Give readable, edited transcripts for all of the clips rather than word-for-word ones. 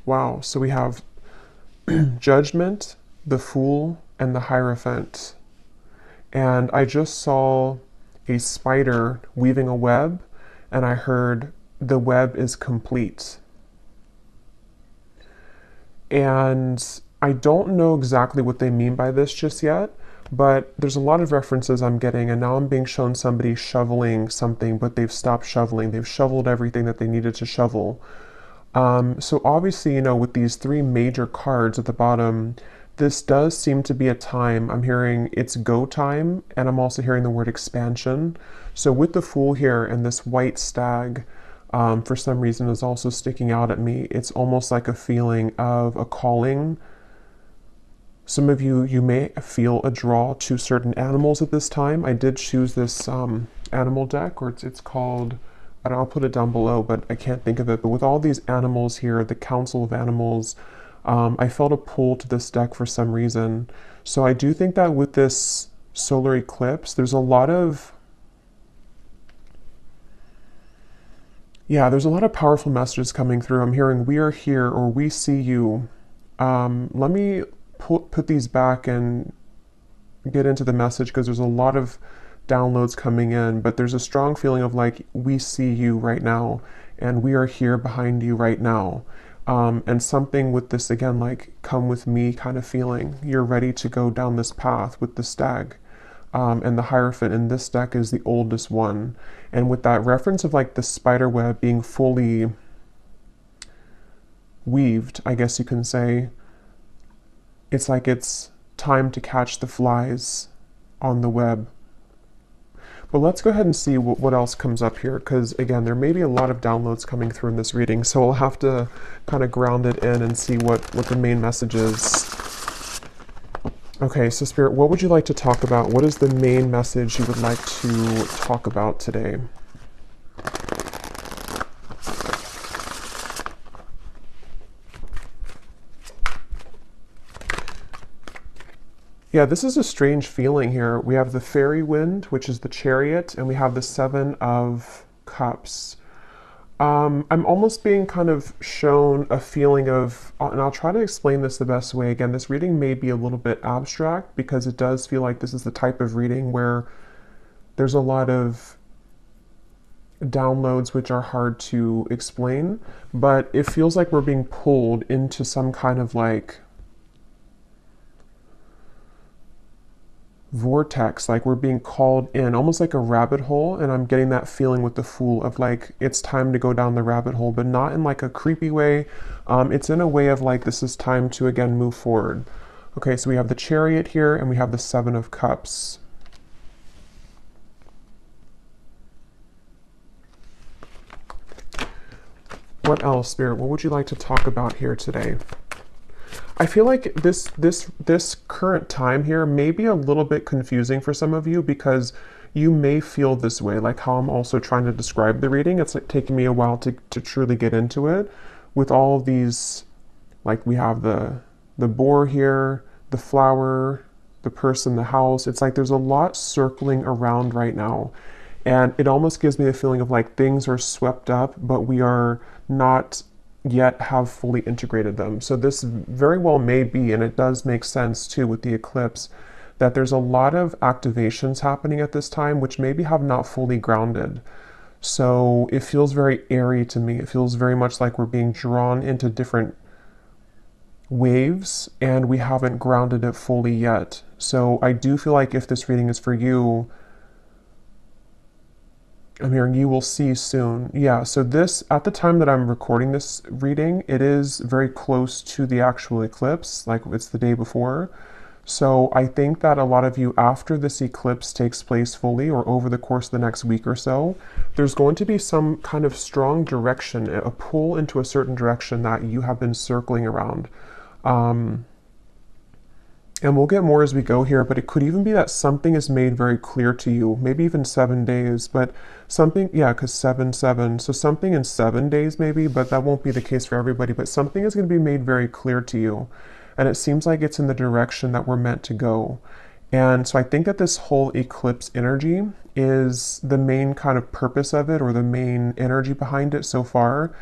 Wow. So we have Judgment, the Fool, and the Hierophant. And I just saw a spider weaving a web, and I heard the web is complete. And I don't know exactly what they mean by this just yet, but there's a lot of references I'm getting, and now I'm being shown somebody shoveling something, but they've stopped shoveling. They've shoveled everything that they needed to shovel. So obviously, with these three major cards at the bottom, this does seem to be a time. I'm hearing it's go time, and I'm also hearing the word expansion. So with the Fool here and this white stag, for some reason is also sticking out at me. It's almost like a feeling of a calling. Some of you may feel a draw to certain animals at this time. I did choose this animal deck, or it's called, I'll put it down below, but I can't think of it. But with all these animals here, the Council of Animals, I felt a pull to this deck for some reason. So I do think that with this solar eclipse, there's a lot of there's a lot of powerful messages coming through. I'm hearing we are here or we see you. Let me put these back and get into the message because there's a lot of downloads coming in, but there's a strong feeling of like, we see you right now and we are here behind you right now. And something with this, again, like come with me kind of feeling. You're ready to go down this path with the stag. And the Hierophant in this deck is the oldest one. And with that reference of like the spider web being fully weaved, I guess you can say, it's like it's time to catch the flies on the web. But let's go ahead and see what else comes up here, because again, there may be a lot of downloads coming through in this reading, so I'll have to kind of ground it in and see what the main message is. Okay, so Spirit, what would you like to talk about? What is the main message you would like to talk about today? Yeah, this is a strange feeling here. We have the fairy wind, which is the Chariot, and we have the Seven of Cups. I'm almost being kind of shown a feeling of, and I'll try to explain this the best way. Again, this reading may be a little bit abstract because it does feel like this is the type of reading where there's a lot of downloads which are hard to explain, but it feels like we're being pulled into some kind of like vortex, like we're being called in, almost like a rabbit hole. And I'm getting that feeling with the Fool of like, it's time to go down the rabbit hole, but not in like a creepy way. It's in a way of like, this is time to again move forward. Okay, so we have the Chariot here and we have the Seven of Cups. What else, Spirit? What would you like to talk about here today? I feel like this current time here may be a little bit confusing for some of you because you may feel this way, like how I'm also trying to describe the reading. It's like taking me a while to truly get into it. With all of these, like we have the boar here, the flower, the person, the house. It's like there's a lot circling around right now. And it almost gives me a feeling of like things are swept up, but we are not yet have fully integrated them. So this very well may be, and it does make sense too with the eclipse, that there's a lot of activations happening at this time which maybe have not fully grounded. So it feels very airy to me. It feels very much like we're being drawn into different waves and we haven't grounded it fully yet. So I do feel like if this reading is for you, I'm hearing you will see soon. Yeah, so this, at the time that I'm recording this reading, it is very close to the actual eclipse, like it's the day before. So I think that a lot of you, after this eclipse takes place fully or over the course of the next week or so, there's going to be some kind of strong direction, a pull into a certain direction that you have been circling around. And we'll get more as we go here, but it could even be that something is made very clear to you, maybe even 7 days, but something, yeah, because 7, 7, so something in 7 days maybe, but that won't be the case for everybody, but something is going to be made very clear to you. And it seems like it's in the direction that we're meant to go. And so I think that this whole eclipse energy is the main kind of purpose of it, or the main energy behind it so far,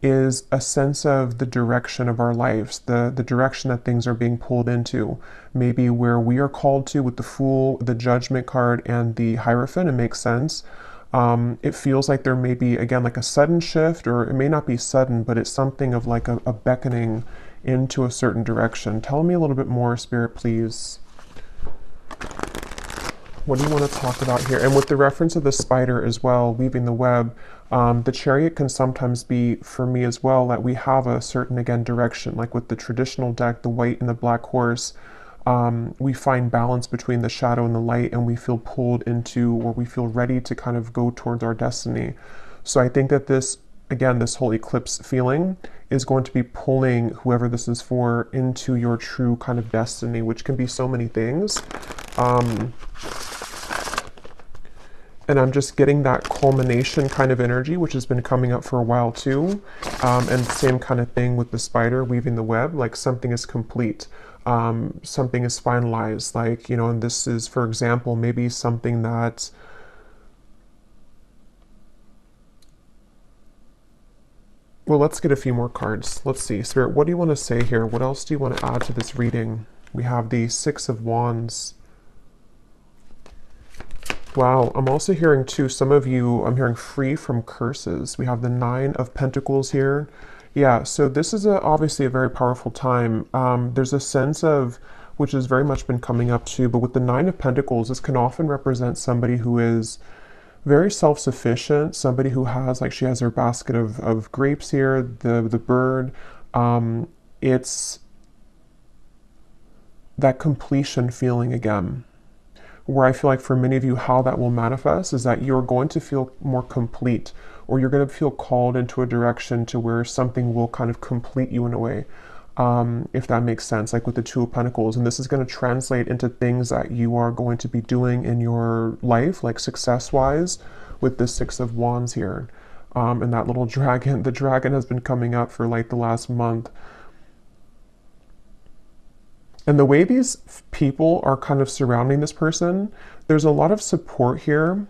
is a sense of the direction of our lives, the direction that things are being pulled into. Maybe where we are called to with the Fool, the Judgment card, and the Hierophant. It makes sense. It feels like there may be, again, like a sudden shift, or it may not be sudden, but it's something of like a beckoning into a certain direction. Tell me a little bit more, Spirit, please. What do you want to talk about here? And with the reference of the spider as well, weaving the web, the Chariot can sometimes be, for me as well, that we have a certain, again, direction. Like with the traditional deck, the white and the black horse, we find balance between the shadow and the light, and we feel pulled into, or we feel ready to kind of go towards our destiny. So I think that this, again, this whole eclipse feeling is going to be pulling whoever this is for into your true kind of destiny, which can be so many things. And I'm just getting that culmination kind of energy, which has been coming up for a while too. And same kind of thing with the spider weaving the web, like something is complete. Something is finalized, like, you know, and this is, for example, maybe something that well, let's get a few more cards. Let's see. Spirit, what do you want to say here? What else do you want to add to this reading? We have the Six of Wands. Wow, I'm also hearing too, some of you, I'm hearing free from curses. We have the Nine of Pentacles here. Yeah, so this is obviously a very powerful time. There's a sense of, which has very much been coming up too, but with the Nine of Pentacles, this can often represent somebody who is very self-sufficient, somebody who has, like, she has her basket of grapes here, the bird. It's that completion feeling again, where I feel like for many of you, how that will manifest is that you're going to feel more complete, or you're going to feel called into a direction to where something will kind of complete you in a way, if that makes sense, like with the Two of Pentacles. And this is going to translate into things that you are going to be doing in your life, like success-wise, with the Six of Wands here. And that little dragon, the dragon has been coming up for like the last month. And the way these people are kind of surrounding this person, there's a lot of support here.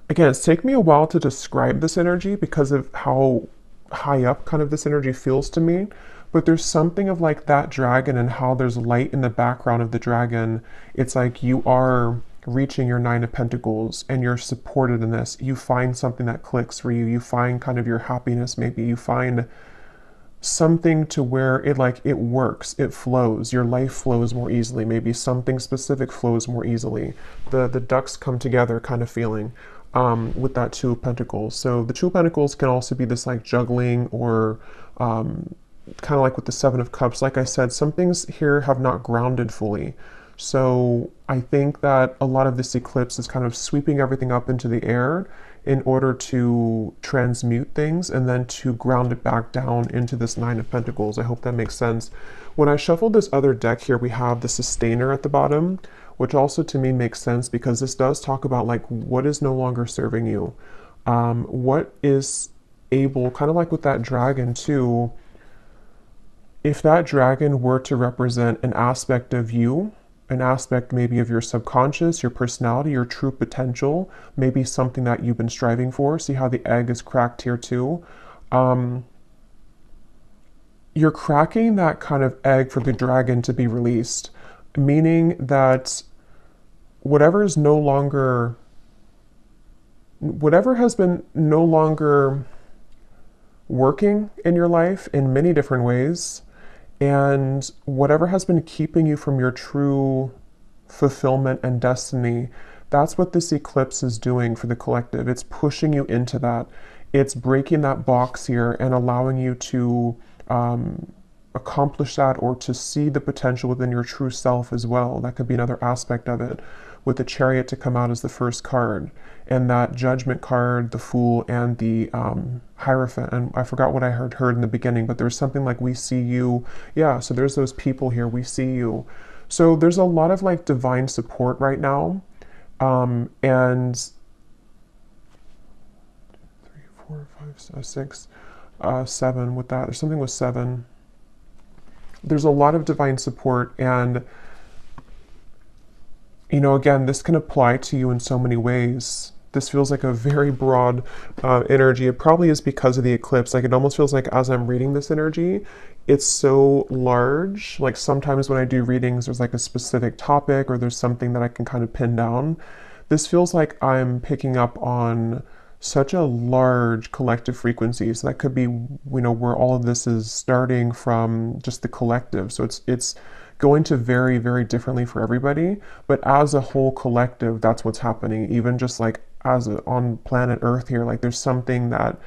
Again, it's taken me a while to describe this energy because of how high up kind of this energy feels to me. But there's something of like that dragon and how there's light in the background of the dragon. It's like you are reaching your Nine of Pentacles and you're supported in this. You find something that clicks for you. You find kind of your happiness. Maybe you find something to where it works, it flows, your life flows more easily, maybe something specific flows more easily, the ducks come together kind of feeling, with that Two of Pentacles. So the Two of Pentacles can also be this like juggling, or kind of like with the Seven of Cups. Like I said, some things here have not grounded fully. So I think that a lot of this eclipse is kind of sweeping everything up into the air in order to transmute things and then to ground it back down into this Nine of Pentacles. I hope that makes sense. When I shuffled this other deck here, we have the Sustainer at the bottom, which also to me makes sense because this does talk about like what is no longer serving you. What is able, kind of like with that dragon too, if that dragon were to represent an aspect of you, an aspect maybe of your subconscious, your personality, your true potential, maybe something that you've been striving for. See how the egg is cracked here too? You're cracking that kind of egg for the dragon to be released, meaning that whatever has been no longer working in your life in many different ways, and whatever has been keeping you from your true fulfillment and destiny, that's what this eclipse is doing for the collective. It's pushing you into that. It's breaking that box here and allowing you to accomplish that, or to see the potential within your true self as well. That could be another aspect of it, with the Chariot to come out as the first card, and that Judgment card, the Fool, and the Hierophant. And I forgot what I heard in the beginning, but there's something like we see you. Yeah, so there's those people here, we see you. So there's a lot of like divine support right now. And 3, 4, 5, 6, 7 with that. There's something with 7. There's a lot of divine support, and you know, again, this can apply to you in so many ways. This feels like a very broad energy. It probably is because of the eclipse. Like, it almost feels like as I'm reading this energy, it's so large. Like, sometimes when I do readings, there's like a specific topic or there's something that I can kind of pin down. This feels like I'm picking up on such a large collective frequency. So that could be, where all of this is starting from, just the collective. So it's going to vary very differently for everybody, but as a whole collective, that's what's happening. Even just like on planet Earth here, like there's something that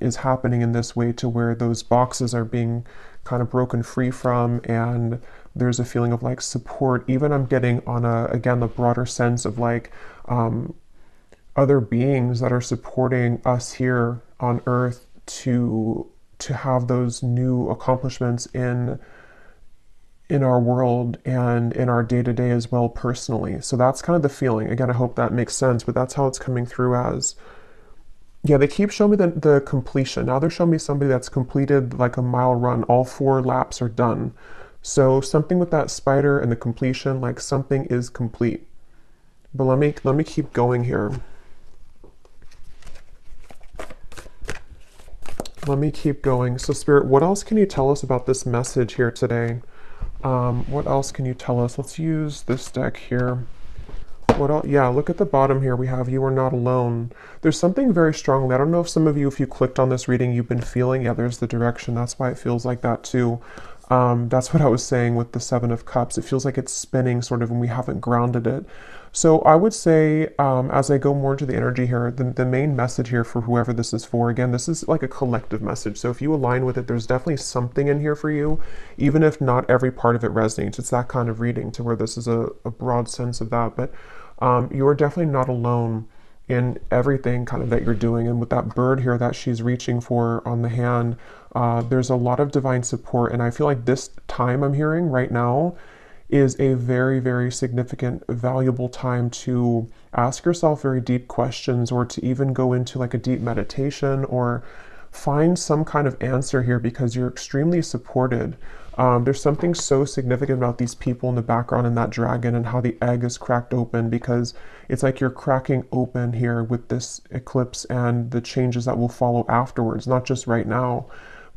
is happening in this way to where those boxes are being kind of broken free from, and there's a feeling of like support. Even I'm getting on again, the broader sense of like other beings that are supporting us here on Earth to have those new accomplishments in our world and in our day-to-day as well personally. So that's kind of the feeling. Again, I hope that makes sense, but that's how it's coming through as. Yeah, they keep showing me the completion. Now they're showing me somebody that's completed like a mile run. All 4 laps are done. So something with that spider and the completion, like something is complete. But let me keep going here. Let me keep going. So Spirit, what else can you tell us about this message here today? What else can you tell us? Let's use this deck here. What else? Yeah, look at the bottom here. We have "You are not alone." There's something very strongly. I don't know if some of you, if you clicked on this reading, you've been feeling. Yeah, there's the direction. That's why it feels like that too. That's what I was saying with the Seven of Cups. It feels like it's spinning sort of, and we haven't grounded it. So I would say, as I go more into the energy here, the main message here for whoever this is for, again, this is like a collective message. So if you align with it, there's definitely something in here for you, even if not every part of it resonates. It's that kind of reading to where this is a broad sense of that. But you are definitely not alone in everything kind of that you're doing. And with that bird here that she's reaching for on the hand, there's a lot of divine support. And I feel like this time I'm hearing right now is a very, very significant, valuable time to ask yourself very deep questions, or to even go into like a deep meditation or find some kind of answer here, because you're extremely supported. There's something so significant about these people in the background and that dragon and how the egg is cracked open, because it's like you're cracking open here with this eclipse and the changes that will follow afterwards, not just right now.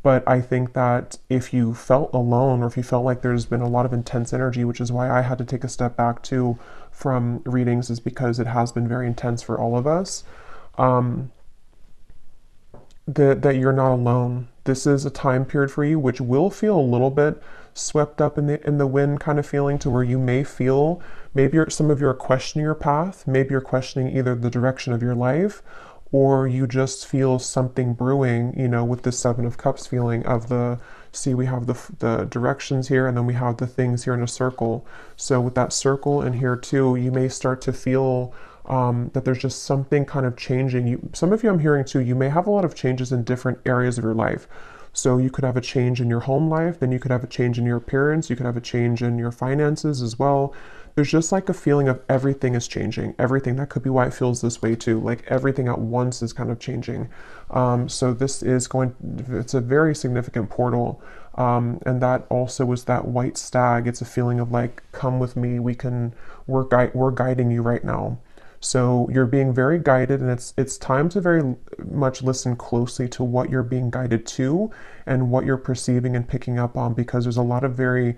But I think that if you felt alone, or if you felt like there's been a lot of intense energy, which is why I had to take a step back too from readings, is because it has been very intense for all of us, that you're not alone. This is a time period for you which will feel a little bit swept up in the wind kind of feeling, to where you may feel, maybe some of you are questioning your path, maybe you're questioning either the direction of your life, or you just feel something brewing, with the Seven of Cups feeling of see, we have the directions here, and then we have the things here in a circle. So with that circle in here too, you may start to feel that there's just something kind of changing. Some of you I'm hearing too, you may have a lot of changes in different areas of your life. So you could have a change in your home life, then you could have a change in your appearance, you could have a change in your finances as well. There's just like a feeling of everything is changing. Everything. That could be why it feels this way too. Like everything at once is kind of changing. So this is it's a very significant portal. And that also is that white stag. It's a feeling of like, come with me. We're guiding you right now. So you're being very guided, and it's time to very much listen closely to what you're being guided to and what you're perceiving and picking up on, because there's a lot of very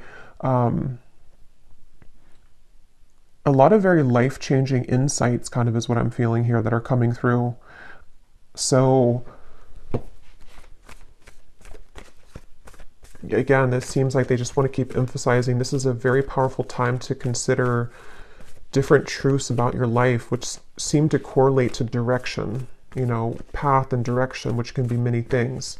life-changing insights kind of is what I'm feeling here that are coming through. So again, this seems like they just want to keep emphasizing this is a very powerful time to consider different truths about your life, which seem to correlate to direction, path and direction, which can be many things.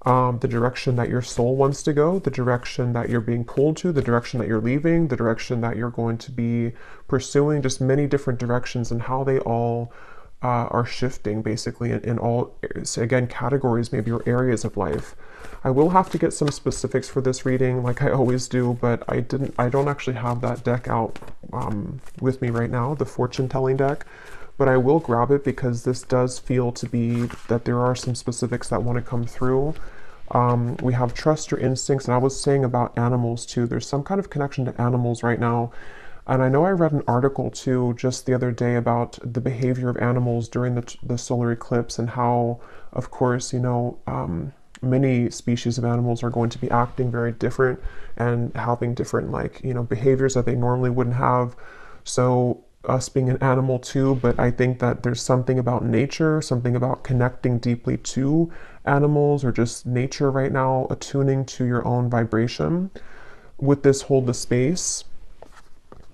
The direction that your soul wants to go, the direction that you're being pulled to, the direction that you're leaving, the direction that you're going to be pursuing, just many different directions, and how they all are shifting basically in all, again, categories, maybe, or areas of life. I will have to get some specifics for this reading like I always do, but I don't actually have that deck out with me right now, the fortune telling deck, but I will grab it, because this does feel to be that there are some specifics that want to come through. We have trust your instincts, and I was saying about animals too. There's some kind of connection to animals right now. And I know I read an article too just the other day about the behavior of animals during the solar eclipse and how, of course, many species of animals are going to be acting very different and having different, like, behaviors that they normally wouldn't have. So, us being an animal too, but I think that there's something about nature, something about connecting deeply to animals or just nature right now, attuning to your own vibration with this hold the space.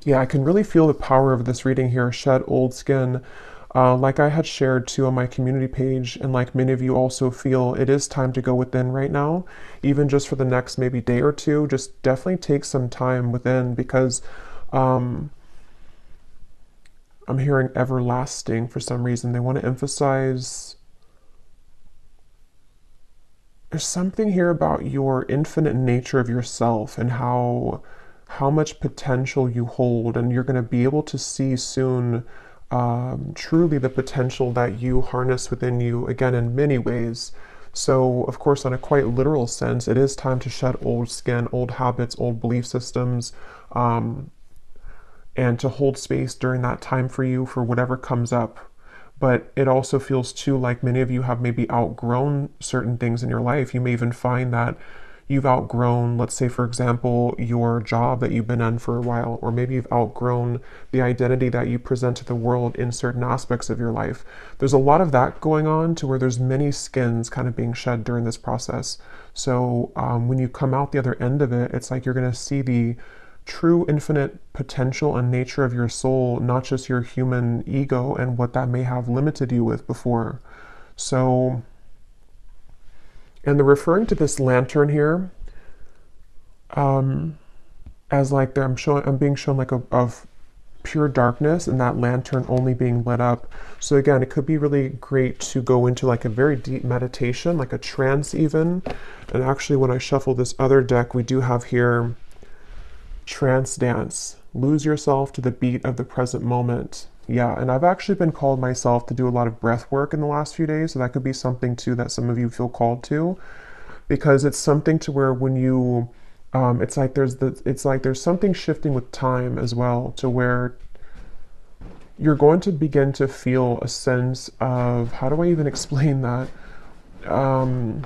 Yeah, I can really feel the power of this reading here. Shed old skin. Like I had shared too on my community page, and like many of you also feel, it is time to go within right now, even just for the next maybe day or two. Just definitely take some time within because um, I'm hearing everlasting for some reason. They want to emphasize there's something here about your infinite nature of yourself and how much potential you hold, and you're going to be able to see soon truly the potential that you harness within you again in many ways. So, of course, on a quite literal sense, it is time to shed old skin, old habits, old belief systems, um, and to hold space during that time for you for whatever comes up. But it also feels too like many of you have maybe outgrown certain things in your life. You may even find that you've outgrown, let's say, for example, your job that you've been in for a while, or maybe you've outgrown the identity that you present to the world in certain aspects of your life. There's a lot of that going on to where there's many skins kind of being shed during this process. So when you come out the other end of it, it's like you're going to see the true infinite potential and nature of your soul, not just your human ego and what that may have limited you with before. So, and they're referring to this lantern here as like I'm being shown like of pure darkness, and that lantern only being lit up. So again, it could be really great to go into like a very deep meditation, like a trance even. And actually, when I shuffle this other deck, we do have here trance dance. Lose yourself to the beat of the present moment. Yeah, and I've actually been called myself to do a lot of breath work in the last few days, so that could be something too that some of you feel called to, because it's something to where when you, it's like there's something shifting with time as well, to where you're going to begin to feel a sense of, how do I even explain that? Um,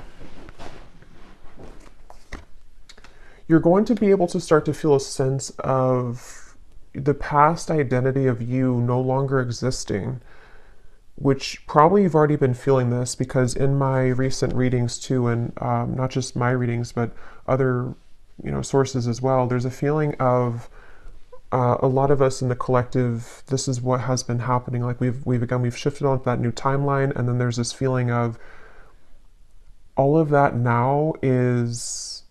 you're going to be able to start to feel a sense of the past identity of you no longer existing, which probably you've already been feeling this because in my recent readings too, and not just my readings, but other sources as well, there's a feeling of a lot of us in the collective, this is what has been happening. Like we've shifted onto that new timeline, and then there's this feeling of all of that now is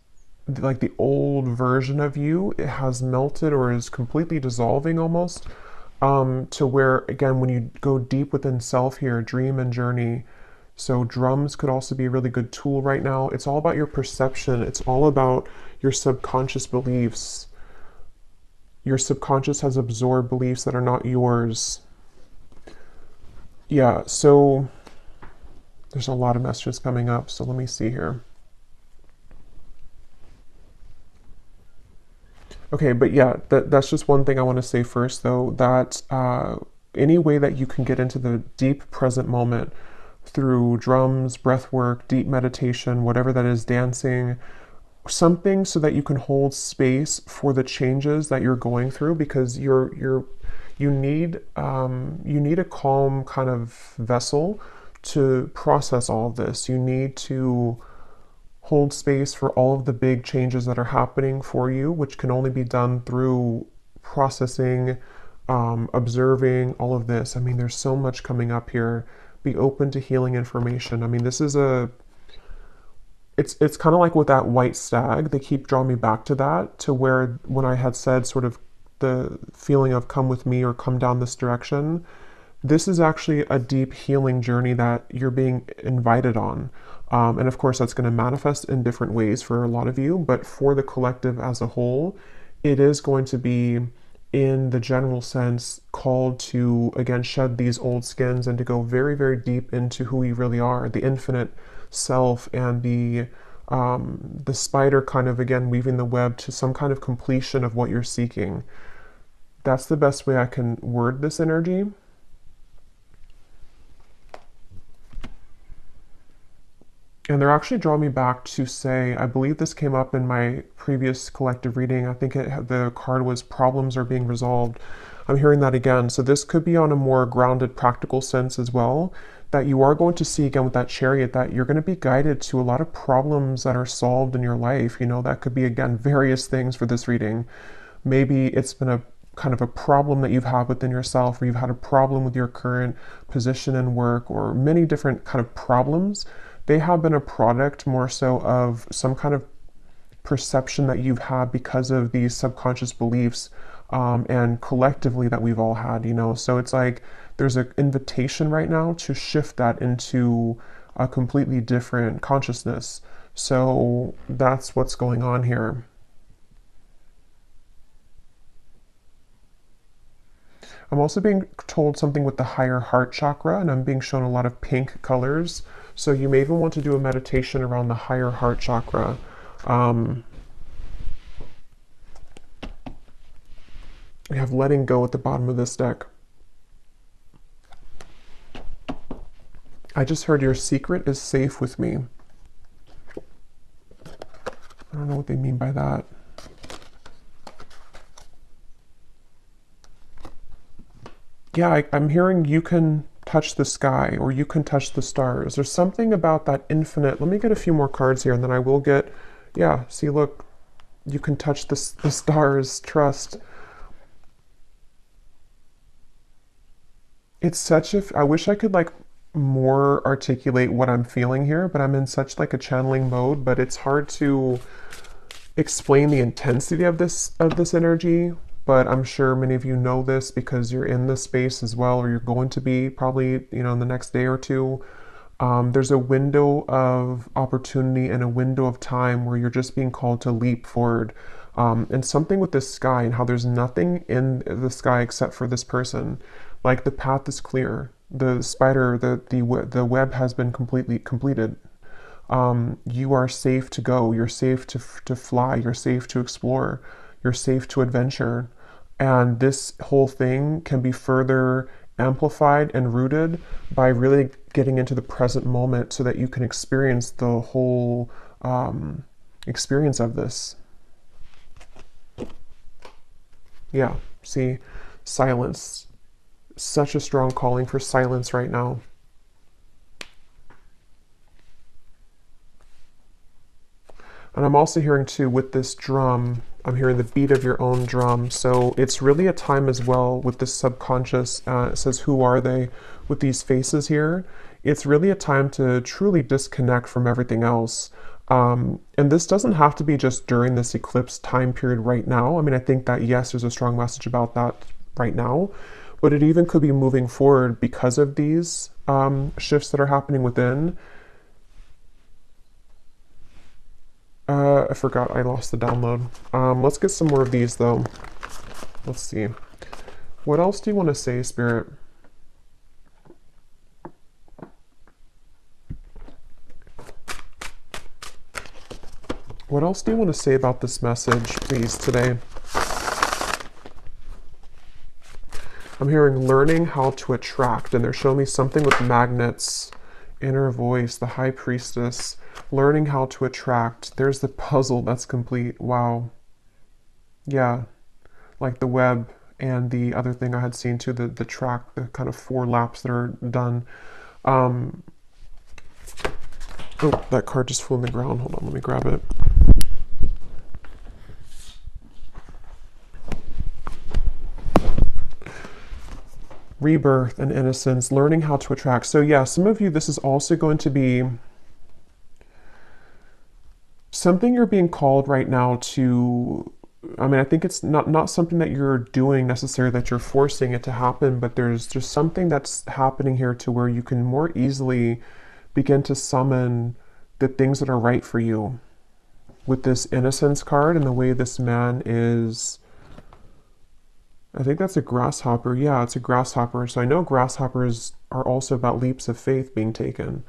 like the old version of you. It has melted or is completely dissolving almost, to where again when you go deep within self here, dream and journey. So drums could also be a really good tool right now. It's all about your perception. It's all about your subconscious beliefs. Your subconscious has absorbed beliefs that are not yours. Yeah, so there's a lot of messages coming up, so let me see here. Okay, but yeah, that's just one thing I want to say first, though, that any way that you can get into the deep present moment through drums, breath work, deep meditation, whatever that is, dancing, something so that you can hold space for the changes that you're going through, because you need a calm kind of vessel to process all of this. You need to hold space for all of the big changes that are happening for you, which can only be done through processing, observing all of this. I mean, there's so much coming up here. Be open to healing information. I mean, this is it's kind of like with that white stag. They keep drawing me back to that, to where when I had said sort of the feeling of come with me or come down this direction, this is actually a deep healing journey that you're being invited on. And of course, that's going to manifest in different ways for a lot of you, but for the collective as a whole, it is going to be, in the general sense, called to, again, shed these old skins and to go very, very deep into who we really are, the infinite self, and the spider kind of, again, weaving the web to some kind of completion of what you're seeking. That's the best way I can word this energy. And they're actually drawing me back to say, I believe this came up in my previous collective reading. I think the card was problems are being resolved. I'm hearing that again. So this could be on a more grounded, practical sense as well, that you are going to see again with that chariot, that you're going to be guided to a lot of problems that are solved in your life. You know, that could be, again, various things for this reading. Maybe it's been a kind of a problem that you've had within yourself, or you've had a problem with your current position in work, or many different kind of problems. They have been a product more so of some kind of perception that you've had because of these subconscious beliefs, and collectively that we've all had, you know. So it's like there's an invitation right now to shift that into a completely different consciousness. So that's what's going on here. I'm also being told something with the higher heart chakra, and I'm being shown a lot of pink colors. So you may even want to do a meditation around the higher heart chakra. We have letting go at the bottom of this deck. I just heard your secret is safe with me. I don't know what they mean by that. Yeah, I'm hearing you can touch the sky, or you can touch the stars. There's something about that infinite. Let me get a few more cards here, and then I will get, yeah, see, look, you can touch the stars, trust. It's such a, I wish I could like more articulate what I'm feeling here, but I'm in such like a channeling mode, but it's hard to explain the intensity of this energy. But I'm sure many of you know this because you're in this space as well, or you're going to be probably, you know, in the next day or two. There's a window of opportunity and a window of time where you're just being called to leap forward. And something with this sky and how there's nothing in the sky except for this person. Like the path is clear. The spider, the web has been completely completed. You are safe to go. You're safe to fly. You're safe to explore. You're safe to adventure. And this whole thing can be further amplified and rooted by really getting into the present moment so that you can experience the whole experience of this. Yeah, see, silence. Such a strong calling for silence right now. And I'm also hearing too with this drum, I'm hearing the beat of your own drum. So it's really a time as well with this subconscious, it says, who are they, with these faces here. It's really a time to truly disconnect from everything else. And this doesn't have to be just during this eclipse time period right now. I mean, I think that, yes, there's a strong message about that right now, but it even could be moving forward because of these shifts that are happening within. I forgot I lost the download. Let's get some more of these though. Let's see. What else do you want to say, Spirit? What else do you want to say about this message, please, today? I'm hearing learning how to attract, and they're showing me something with magnets, inner voice, the high priestess, learning how to attract. There's the puzzle that's complete. Wow. Yeah, like the web and the other thing I had seen too, the track, the kind of 4 laps that are done. Oh, that card just flew on the ground. Hold on, let me grab it. Rebirth and innocence, learning how to attract. So yeah, some of you, this is also going to be something you're being called right now to. I mean, I think it's not something that you're doing necessarily, that you're forcing it to happen, but there's just something that's happening here to where you can more easily begin to summon the things that are right for you. With this innocence card and the way this man is, I think that's a grasshopper. Yeah, it's a grasshopper. So I know grasshoppers are also about leaps of faith being taken.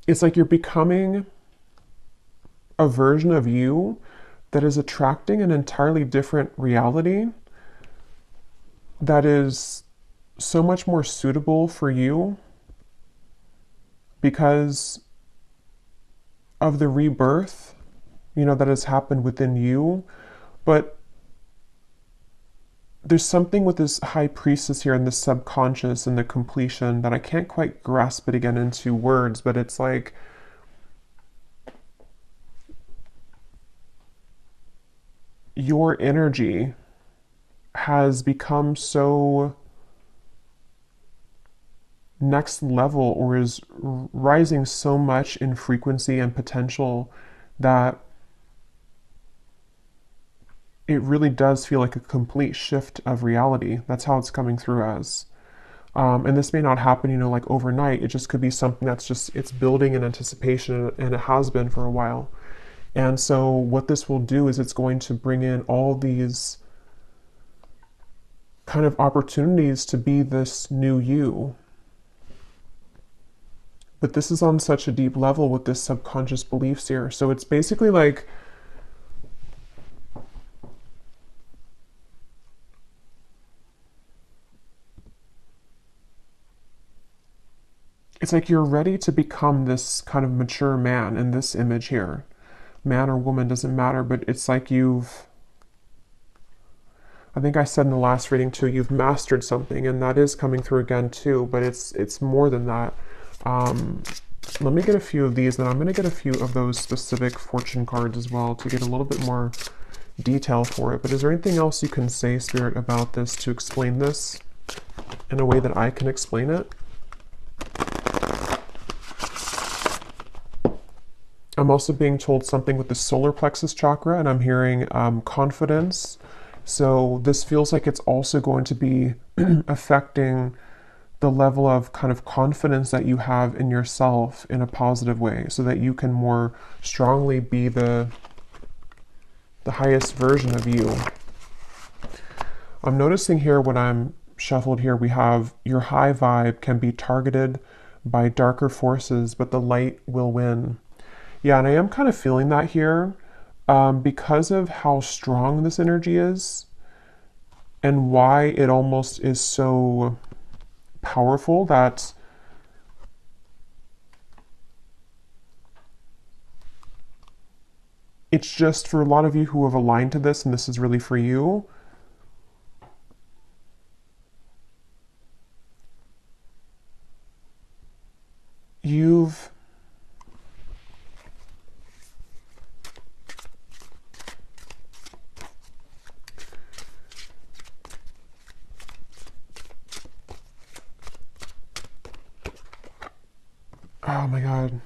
it's like you're becoming a version of you that is attracting an entirely different reality that is so much more suitable for you because of the rebirth, that has happened within you. But there's something with this high priestess here and the subconscious and the completion that I can't quite grasp it again into words, but it's like your energy has become so next level, or is rising so much in frequency and potential, that it really does feel like a complete shift of reality. That's how it's coming through as. And this may not happen, like overnight. It just could be something that's just, it's building in anticipation, and it has been for a while. And so what this will do is it's going to bring in all these kind of opportunities to be this new you. But this is on such a deep level with this subconscious beliefs here. So it's basically like, it's like you're ready to become this kind of mature man in this image here. Man or woman, doesn't matter, but it's like I think I said in the last reading too, you've mastered something, and that is coming through again too, but it's more than that. Let me get a few of these, and I'm going to get a few of those specific fortune cards as well to get a little bit more detail for it. But is there anything else you can say, Spirit, about this to explain this in a way that I can explain it? I'm also being told something with the solar plexus chakra, and I'm hearing confidence. So this feels like it's also going to be affecting the level of kind of confidence that you have in yourself in a positive way, so that you can more strongly be the highest version of you. I'm noticing here when I'm shuffled here, we have your high vibe can be targeted by darker forces, but the light will win. Yeah, and I am kind of feeling that here because of how strong this energy is and why it almost is so powerful, that it's just for a lot of you who have aligned to this, and this is really for you, you've oh my god.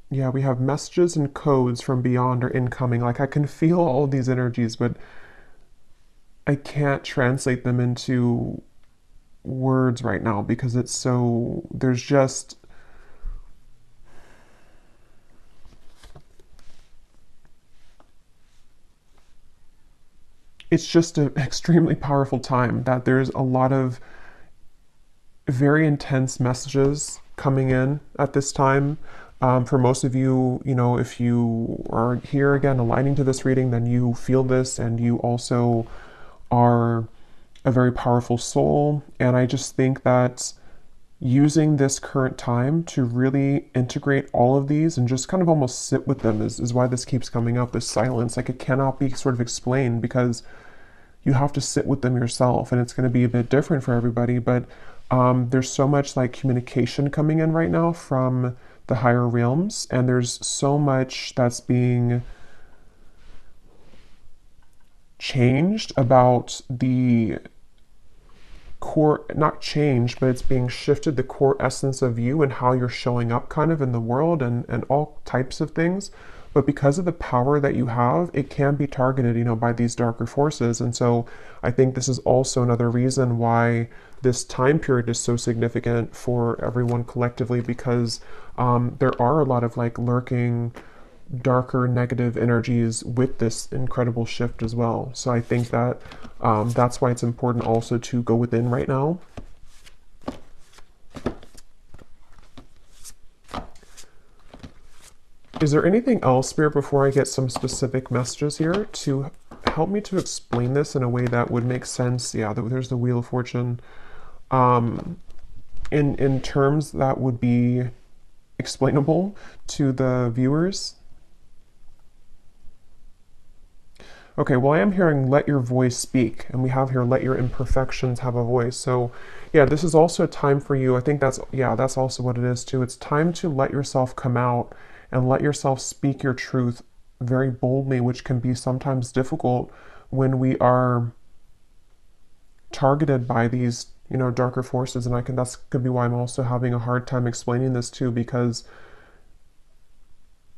Yeah, we have messages and codes from beyond are incoming. Like I can feel all of these energies, but I can't translate them into words right now because it's so, there's just, it's just an extremely powerful time, that there's a lot of very intense messages coming in at this time. For most of you, if you are here again aligning to this reading, then you feel this, and you also are a very powerful soul. And I just think that using this current time to really integrate all of these and just kind of almost sit with them is why this keeps coming up, this silence. Like it cannot be sort of explained, because you have to sit with them yourself, and it's going to be a bit different for everybody. But there's so much like communication coming in right now from the higher realms, and there's so much that's being changed about the core, not changed, but it's being shifted, the core essence of you and how you're showing up kind of in the world, and all types of things. But because of the power that you have, it can be targeted, by these darker forces. And so I think this is also another reason why this time period is so significant for everyone collectively, because there are a lot of like lurking darker negative energies with this incredible shift as well. So I think that that's why it's important also to go within right now. Is there anything else, Spirit, before I get some specific messages here to help me to explain this in a way that would make sense? Yeah, there's the Wheel of Fortune. Um, in terms that would be explainable to the viewers. Okay, well, I am hearing let your voice speak, and we have here let your imperfections have a voice. So, yeah, this is also a time for you. I think that's also what it is too. It's time to let yourself come out and let yourself speak your truth very boldly, which can be sometimes difficult when we are targeted by these, darker forces. And that's could be why I'm also having a hard time explaining this too, because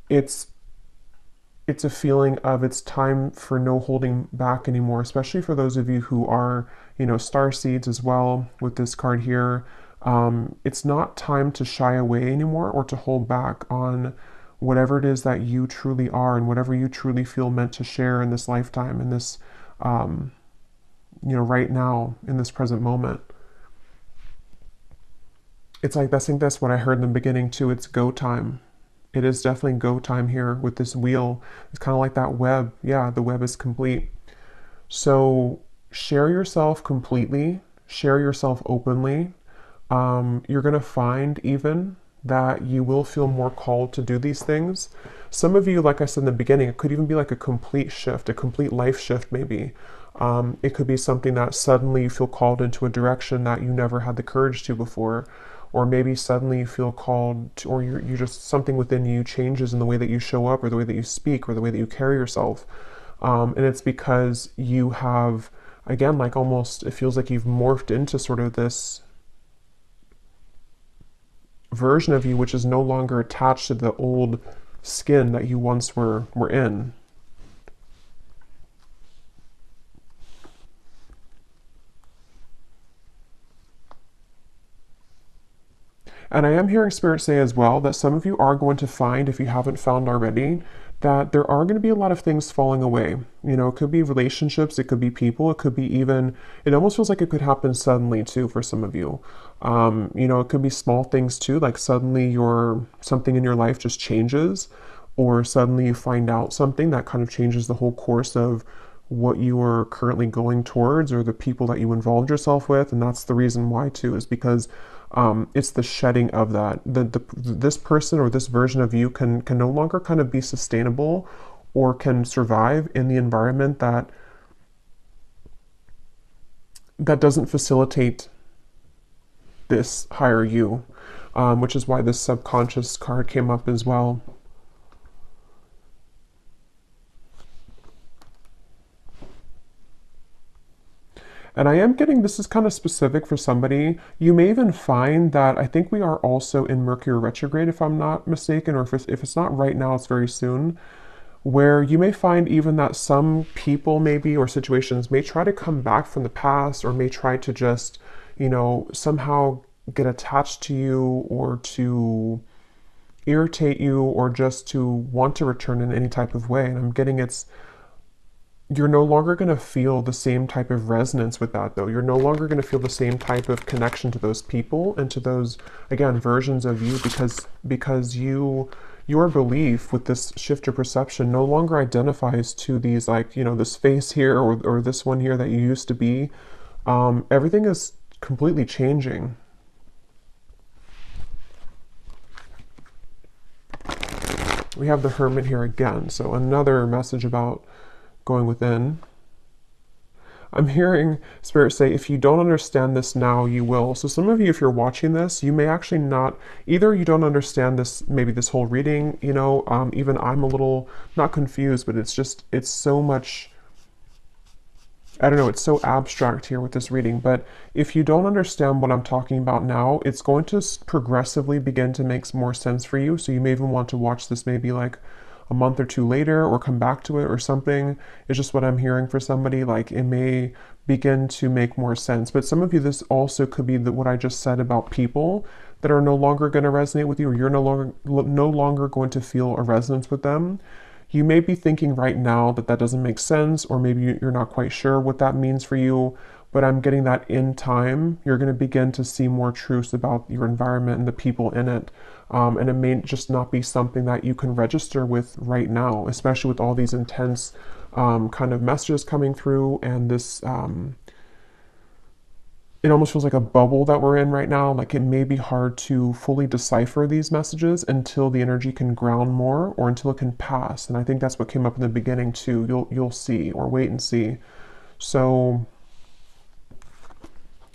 it's it's a feeling of it's time for no holding back anymore, especially for those of you who are, star seeds as well with this card here. It's not time to shy away anymore or to hold back on whatever it is that you truly are and whatever you truly feel meant to share in this lifetime, in this, right now, in this present moment. It's like, I think that's what I heard in the beginning too. It's go time. It is definitely go time here with this wheel. It's kind of like that web. Yeah, the web is complete. So share yourself completely, share yourself openly. You're going to find even that you will feel more called to do these things. Some of you, like I said in the beginning, it could even be like a complete shift, a complete life shift maybe. It could be something that suddenly you feel called into a direction that you never had the courage to before. Or maybe suddenly you feel called to, or you just, something within you changes in the way that you show up or the way that you speak or the way that you carry yourself. And it's because you have, again, like almost, it feels like you've morphed into sort of this version of you which is no longer attached to the old skin that you once were in. And I am hearing Spirit say as well that some of you are going to find, if you haven't found already, that there are going to be a lot of things falling away. It could be relationships, it could be people, it could be even, it almost feels like it could happen suddenly too for some of you. It could be small things too, like suddenly something in your life just changes, or suddenly you find out something that kind of changes the whole course of what you are currently going towards or the people that you involved yourself with. And that's the reason why too, is because it's the shedding of that. This person or this version of you can no longer kind of be sustainable or can survive in the environment that doesn't facilitate this higher you, which is why this subconscious card came up as well. And I am getting, this is kind of specific for somebody. You may even find that I think we are also in Mercury retrograde, if I'm not mistaken, or if it's not right now, it's very soon, where you may find even that some people maybe or situations may try to come back from the past or may try to just, somehow get attached to you or to irritate you or just to want to return in any type of way. And I'm getting you're no longer going to feel the same type of resonance with that though. You're no longer going to feel the same type of connection to those people and to those, again, versions of you because your belief with this shift of perception no longer identifies to these, like, this face here or this one here that you used to be. Everything is completely changing. We have the Hermit here again, so another message about going within. I'm hearing Spirit say, if you don't understand this now, you will. So some of you, if you're watching this, you may actually not, either you don't understand this, maybe this whole reading, even I'm a little, not confused, but it's so much, I don't know, it's so abstract here with this reading. But if you don't understand what I'm talking about now, it's going to progressively begin to make more sense for you. So you may even want to watch this maybe like a month or two later or come back to it or something. It's just what I'm hearing for somebody. Like it may begin to make more sense. But some of you, this also could be what I just said about people that are no longer going to resonate with you, or you're no longer going to feel a resonance with them. You may be thinking right now that doesn't make sense, or maybe you're not quite sure what that means for you. but I'm getting that in time, you're going to begin to see more truths about your environment and the people in it. And it may just not be something that you can register with right now, especially with all these intense kind of messages coming through, and this it almost feels like a bubble that we're in right now. Like, it may be hard to fully decipher these messages until the energy can ground more, or until it can pass. And I think that's what came up in the beginning too. You'll see, or wait and see. So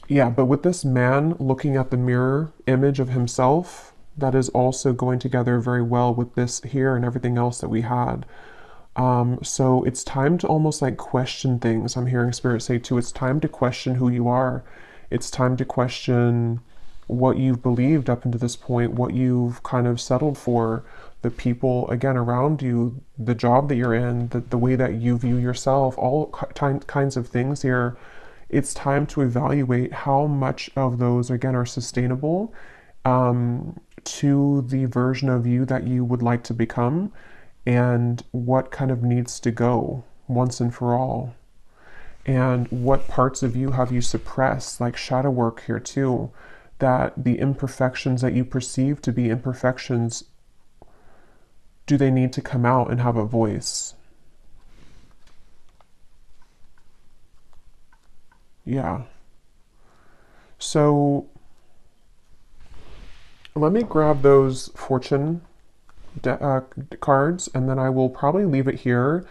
yeah, but with this man looking at the mirror image of himself, that is also going together very well with this here and everything else that we had. So it's time to almost like question things. I'm hearing Spirit say too, it's time to question who you are. It's time to question what you've believed up until this point, what you've kind of settled for, the people, again, around you, the job that you're in, the way that you view yourself, all kinds of things here. It's time to evaluate how much of those, again, are sustainable to the version of you that you would like to become, and what kind of needs to go once and for all. And what parts of you have you suppressed, like shadow work here too, that the imperfections that you perceive to be imperfections, do they need to come out and have a voice? Yeah. So let me grab those fortune cards, and then I will probably leave it here.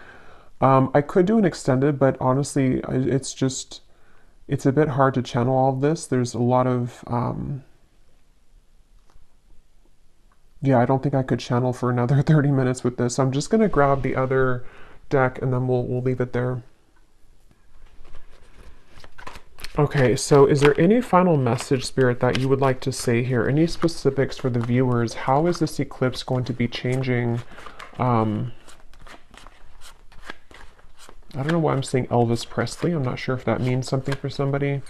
I could do an extended, but honestly, it's a bit hard to channel all of this. There's a lot of, yeah, I don't think I could channel for another 30 minutes with this. I'm just going to grab the other deck, and then we'll leave it there. Okay, so is there any final message, Spirit, that you would like to say here? Any specifics for the viewers? How is this eclipse going to be changing? I don't know why I'm saying Elvis Presley. I'm not sure if that means something for somebody.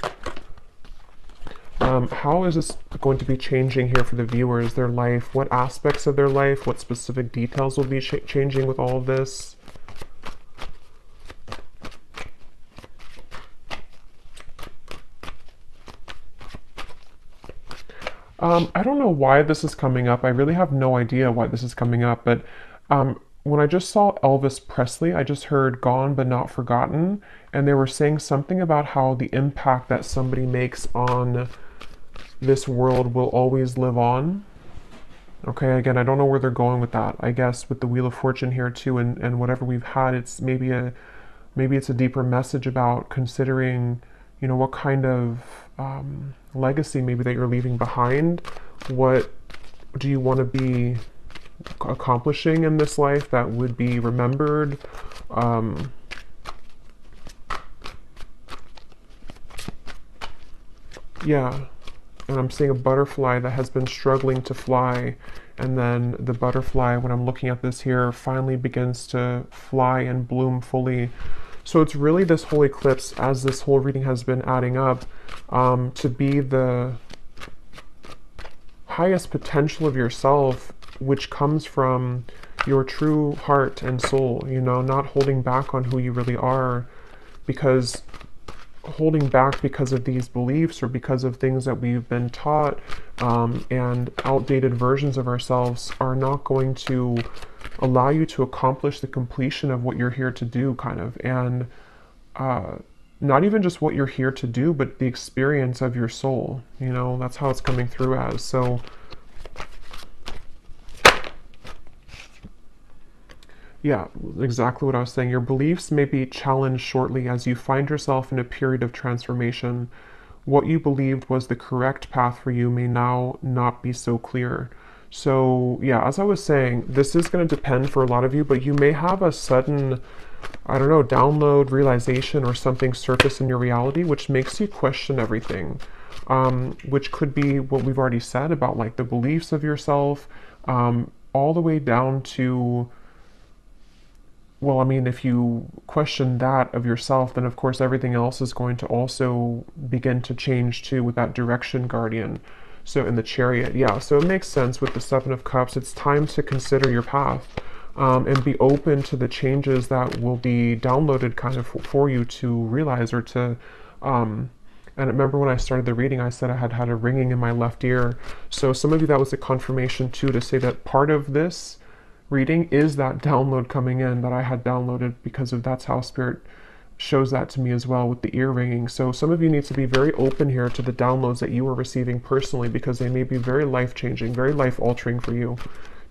How is this going to be changing here for the viewers, their life? What aspects of their life? What specific details will be changing with all of this? I don't know why this is coming up. I really have no idea why this is coming up, but when I just saw Elvis Presley, I just heard Gone But Not Forgotten, and they were saying something about how the impact that somebody makes on this world will always live on. Okay, again, I don't know where they're going with that. I guess with the Wheel of Fortune here too, and whatever we've had, it's maybe it's a deeper message about considering, what kind of legacy maybe that you're leaving behind. What do you want to be accomplishing in this life that would be remembered? Yeah, and I'm seeing a butterfly that has been struggling to fly, and then the butterfly, when I'm looking at this here, finally begins to fly and bloom fully. So it's really this whole eclipse, as this whole reading has been adding up, to be the highest potential of yourself, which comes from your true heart and soul, not holding back on who you really are, because holding back because of these beliefs or because of things that we've been taught, and outdated versions of ourselves are not going to allow you to accomplish the completion of what you're here to do, kind of. And not even just what you're here to do, but the experience of your soul. That's how it's coming through as. So yeah, exactly what I was saying. Your beliefs may be challenged shortly as you find yourself in a period of transformation. What you believed was the correct path for you may now not be so clear. So yeah, as I was saying, this is going to depend for a lot of you, but you may have a sudden, I don't know, download, realization, or something surface in your reality, which makes you question everything. Which could be what we've already said about like the beliefs of yourself, all the way down to, well, I mean, if you question that of yourself, then of course everything else is going to also begin to change too with that direction guardian. So in the Chariot, yeah, so it makes sense with the Seven of Cups. It's time to consider your path, and be open to the changes that will be downloaded kind of for you to realize, or to And I remember when I started the reading, I said I had had a ringing in my left ear. So some of you, that was a confirmation too, to say that part of this reading is that download coming in that I had downloaded, because of that's how Spirit shows that to me as well with the ear ringing. So some of you need to be very open here to the downloads that you are receiving personally, because they may be very life-changing, very life-altering for you,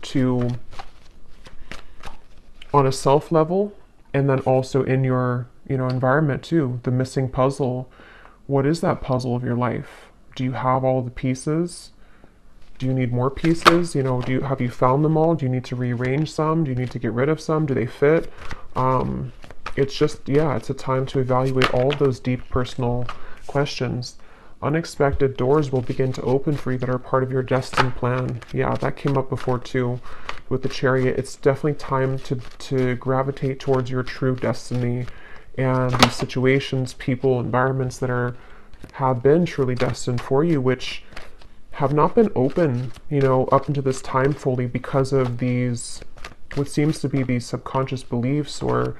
to on a self level, and then also in your environment too. The missing puzzle. What is that puzzle of your life? Do you have all the pieces? Do you need more pieces? Have you found them all? Do you need to rearrange some? Do you need to get rid of some? Do they fit? It's just, yeah, it's a time to evaluate all of those deep personal questions. Unexpected doors will begin to open for you that are part of your destined plan. Yeah, that came up before too with the Chariot. It's definitely time to gravitate towards your true destiny, and these situations, people, environments that have been truly destined for you, which have not been open, up into this time fully, because of these, what seems to be these subconscious beliefs, or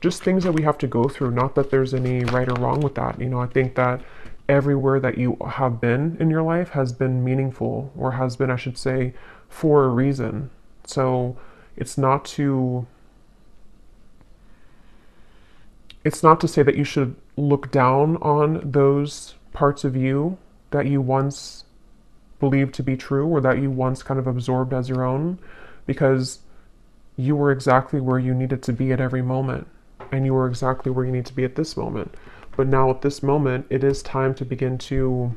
just things that we have to go through. Not that there's any right or wrong with that. I think that everywhere that you have been in your life has been meaningful, or has been, I should say, for a reason. So it's not to say that you should look down on those parts of you that you once believed to be true, or that you once kind of absorbed as your own, because you were exactly where you needed to be at every moment, and you were exactly where you need to be at this moment. But now at this moment, it is time to begin to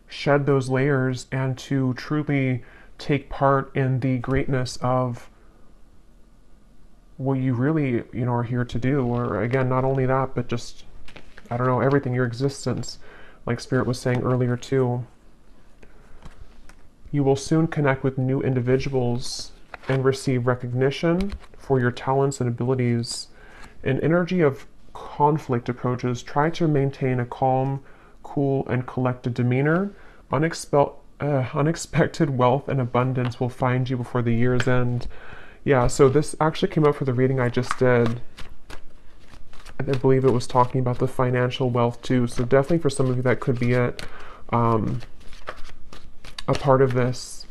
shed those layers, and to truly take part in the greatness of what you really, are here to do. Or again, not only that, but just, I don't know, everything, your existence, like Spirit was saying earlier too. You will soon connect with new individuals and receive recognition for your talents and abilities. An energy of conflict approaches. Try to maintain a calm, cool, and collected demeanor. Unexpected wealth and abundance will find you before the year's end. Yeah, so this actually came up for the reading I just did. I believe it was talking about the financial wealth too. So definitely for some of you, that could be it. A part of this.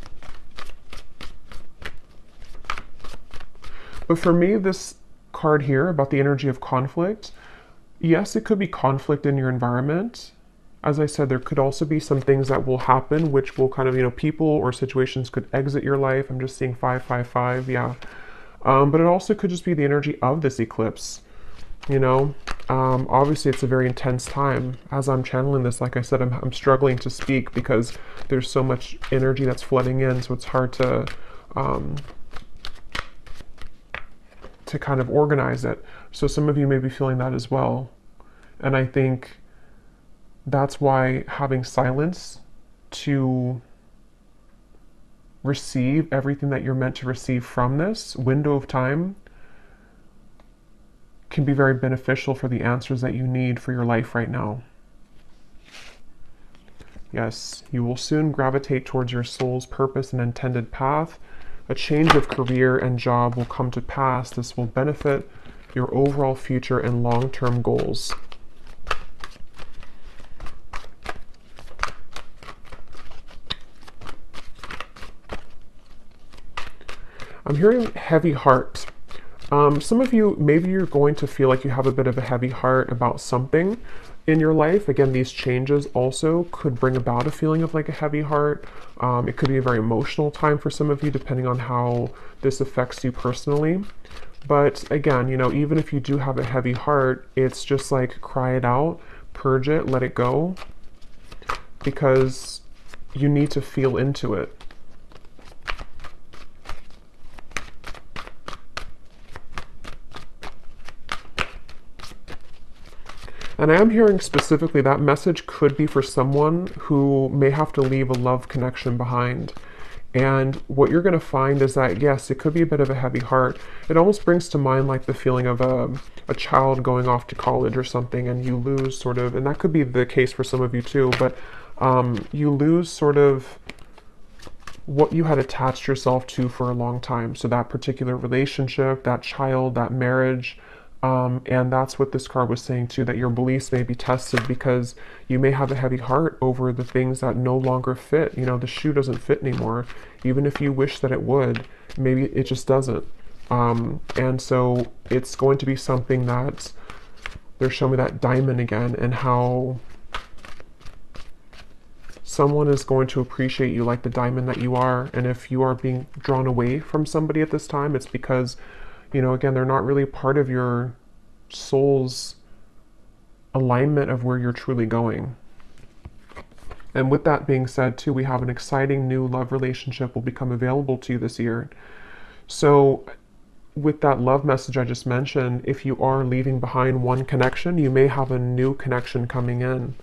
But for me, this card here about the energy of conflict, yes, it could be conflict in your environment. As I said, there could also be some things that will happen, which will kind of, people or situations could exit your life. I'm just seeing 555, yeah. But it also could just be the energy of this eclipse, Obviously, it's a very intense time. As I'm channeling this, like I said, I'm struggling to speak, because there's so much energy that's flooding in, so it's hard to kind of organize it. So some of you may be feeling that as well. And I think that's why having silence to receive everything that you're meant to receive from this window of time can be very beneficial for the answers that you need for your life right now. Yes, you will soon gravitate towards your soul's purpose and intended path. A change of career and job will come to pass. This will benefit your overall future and long-term goals. I'm hearing heavy heart. Some of you, maybe you're going to feel like you have a bit of a heavy heart about something in your life. Again, these changes also could bring about a feeling of like a heavy heart. It could be a very emotional time for some of you, depending on how this affects you personally. But again, even if you do have a heavy heart, it's just like cry it out, purge it, let it go, because you need to feel into it. And I am hearing specifically that message could be for someone who may have to leave a love connection behind. And what you're going to find is that, yes, it could be a bit of a heavy heart. It almost brings to mind like the feeling of a child going off to college or something, and you lose sort of, and that could be the case for some of you too, but you lose sort of what you had attached yourself to for a long time. So that particular relationship, that child, that marriage, And that's what this card was saying too, that your beliefs may be tested because you may have a heavy heart over the things that no longer fit. You know, the shoe doesn't fit anymore. Even if you wish that it would, maybe it just doesn't. And so it's going to be something that they're showing me that diamond again, and how someone is going to appreciate you like the diamond that you are. And if you are being drawn away from somebody at this time, it's because, you know, again, they're not really part of your soul's alignment of where you're truly going. And with that being said, too, we have an exciting new love relationship will become available to you this year. So with that love message I just mentioned, if you are leaving behind one connection, you may have a new connection coming in.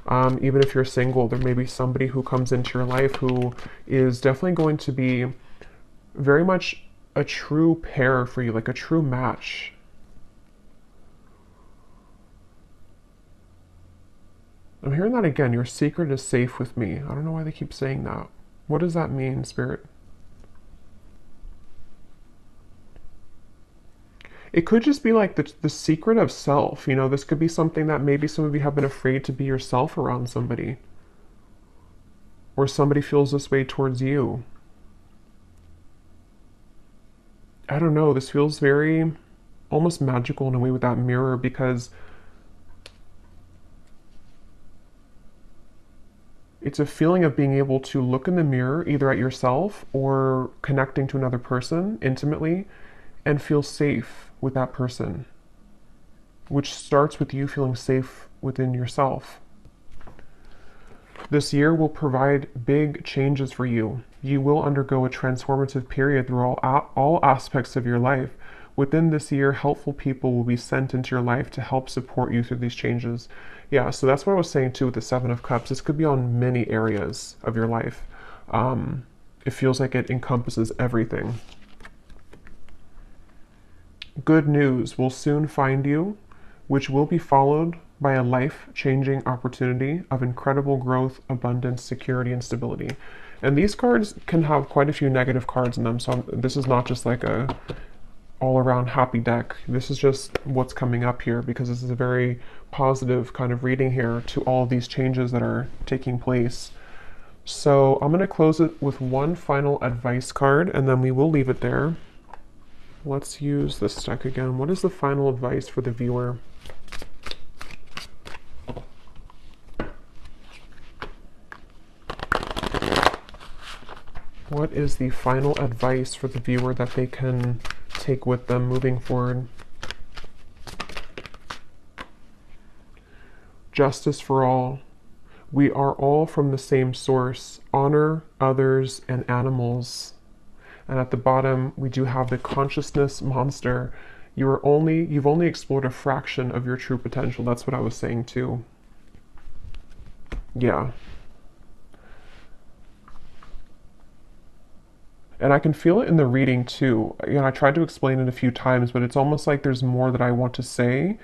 Even if you're single, there may be somebody who comes into your life who is definitely going to be very much a true pair for you, like a true match. I'm hearing that again. Your secret is safe with me. I don't know why they keep saying that. What does that mean, Spirit? It could just be like the secret of self. You know, this could be something that maybe some of you have been afraid to be yourself around somebody. Or somebody feels this way towards you. I don't know. This feels very almost magical in a way with that mirror, because it's a feeling of being able to look in the mirror either at yourself or connecting to another person intimately and feel safe with that person, which starts with you feeling safe within yourself. This year will provide big changes for you. You will undergo a transformative period through all aspects of your life. Within this year, helpful people will be sent into your life to help support you through these changes. Yeah, so that's what I was saying too with the Seven of Cups. This could be on many areas of your life. It feels like it encompasses everything. Good news will soon find you, which will be followed by a life-changing opportunity of incredible growth, abundance, security, and stability. And these cards can have quite a few negative cards in them, so this is not just like a all-around happy deck. This is just what's coming up here, because this is a very positive kind of reading here to all of these changes that are taking place. So I'm going to close it with one final advice card, and then we will leave it there. Let's use this deck again. What is the final advice for the viewer? What is the final advice for the viewer that they can take with them moving forward? Justice for all. We are all from the same source. Honor others and animals. And at the bottom, we do have the consciousness monster. You've only explored a fraction of your true potential. That's what I was saying too. Yeah. And I can feel it in the reading too. You know, I tried to explain it a few times, but it's almost like there's more that I want to say,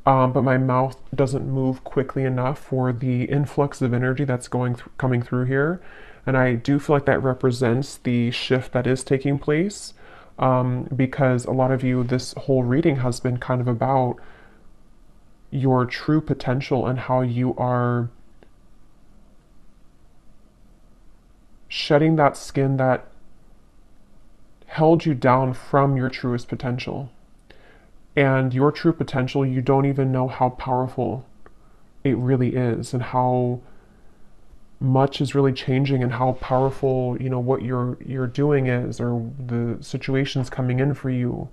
but my mouth doesn't move quickly enough for the influx of energy that's coming through here. And I do feel like that represents the shift that is taking place, because a lot of you, this whole reading has been kind of about your true potential and how you are shedding that skin that held you down from your truest potential. And your true potential, you don't even know how powerful it really is, and how much is really changing, and how powerful, you know, what you're doing is, or the situations coming in for you.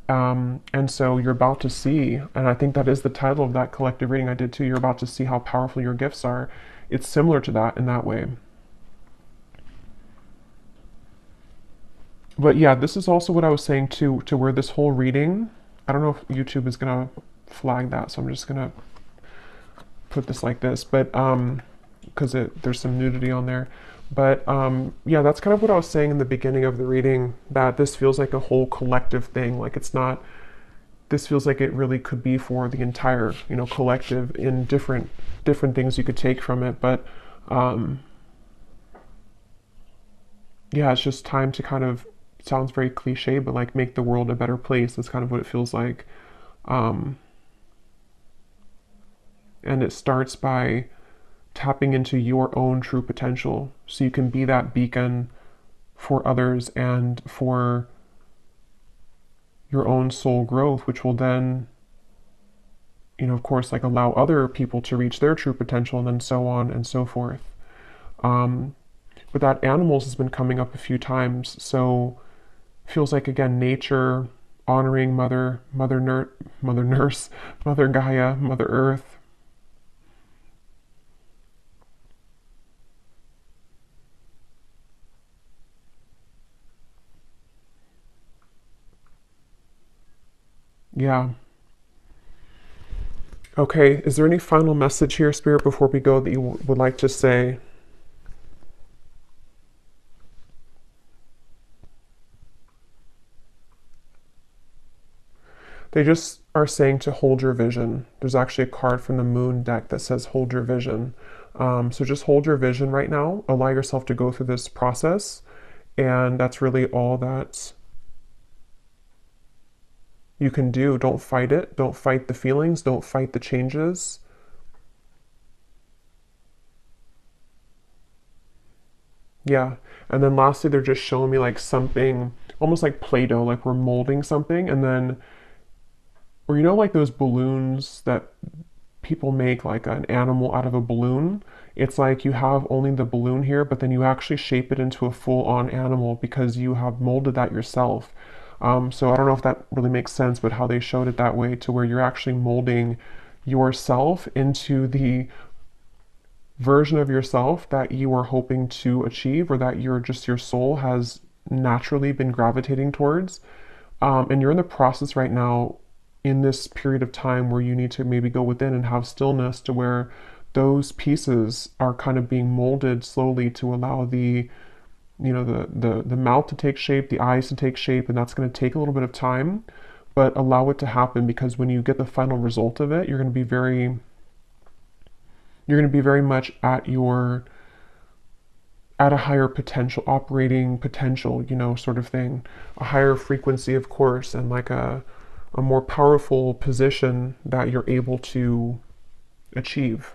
And so you're about to see, and I think that is the title of that collective reading I did too, you're about to see how powerful your gifts are. It's similar to that in that way. But yeah, this is also what I was saying too, to where this whole reading, I don't know if YouTube is gonna flag that, so I'm just gonna put this like this, but because there's some nudity on there. But yeah, that's kind of what I was saying in the beginning of the reading, that this feels like a whole collective thing. Like it's not, this feels like it really could be for the entire, you know, collective in different things you could take from it. But yeah, it's just time to kind of, sounds very cliche, but like make the world a better place. That's kind of what it feels like. Um, and it starts by tapping into your own true potential so you can be that beacon for others and for your own soul growth, which will then, of course, like allow other people to reach their true potential, and then so on and so forth. Um, but that animals has been coming up a few times, so feels like, again, nature, honoring Mother Nurse, Mother Gaia, Mother Earth. Yeah. Okay, is there any final message here, Spirit, before we go that you would like to say? They just are saying to hold your vision. There's actually a card from the moon deck that says hold your vision. So just hold your vision right now. Allow yourself to go through this process. And that's really all that you can do. Don't fight it. Don't fight the feelings. Don't fight the changes. Yeah. And then lastly, they're just showing me like something almost like Play-Doh, like we're molding something. And then, or like those balloons that people make, like an animal out of a balloon. It's like you have only the balloon here, but then you actually shape it into a full-on animal because you have molded that yourself. So I don't know if that really makes sense, but how they showed it that way to where you're actually molding yourself into the version of yourself that you are hoping to achieve, or that your soul has naturally been gravitating towards. And you're in the process right now in this period of time where you need to maybe go within and have stillness to where those pieces are kind of being molded slowly to allow the mouth to take shape, the eyes to take shape, and that's going to take a little bit of time, but allow it to happen, because when you get the final result of it, you're going to be very much at a higher potential, operating potential, sort of thing, a higher frequency, of course, and like a more powerful position that you're able to achieve.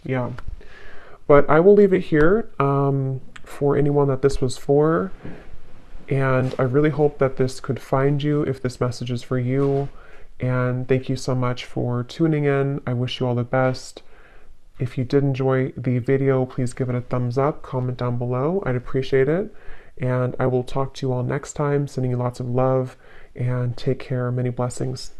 Yeah. But I will leave it here for anyone that this was for. And I really hope that this could find you if this message is for you. And thank you so much for tuning in. I wish you all the best. If you did enjoy the video, please give it a thumbs up, comment down below. I'd appreciate it. And I will talk to you all next time, sending you lots of love, and take care. Many blessings.